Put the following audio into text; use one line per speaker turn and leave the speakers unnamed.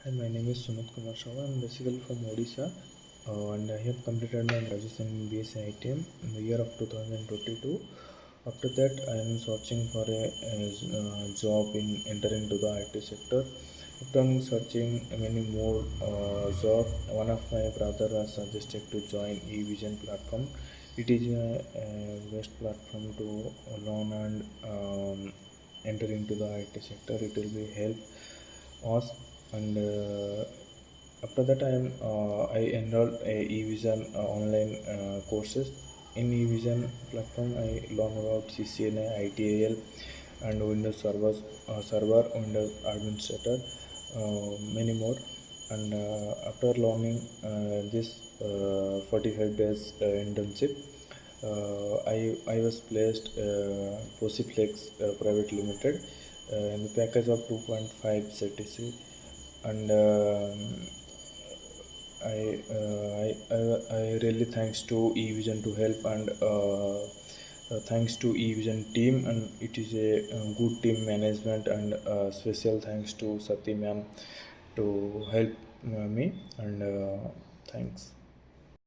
Hi, my name is Sumit Kumar. I'm basically from Odisha, and I have completed my graduation in B.Sc. ITM in the year of 2022. After that, I am searching for a job in entering to the IT sector. After searching many more job, one of my brother was suggested to join Evision platform. It is a best platform to learn and enter into the IT sector. It will be help us, and after that I enrolled a evision online courses. In evision platform I learn about ccna, ital, and windows server, windows administrator, many more. And after learning this 45 days internship, I was placed Posiflex Private Limited in the package of 2.5 CTC. And I really thanks to Evision to help, and thanks to Evision team, and it is a good team management, and special thanks to Sati ma'am to help me, and thanks.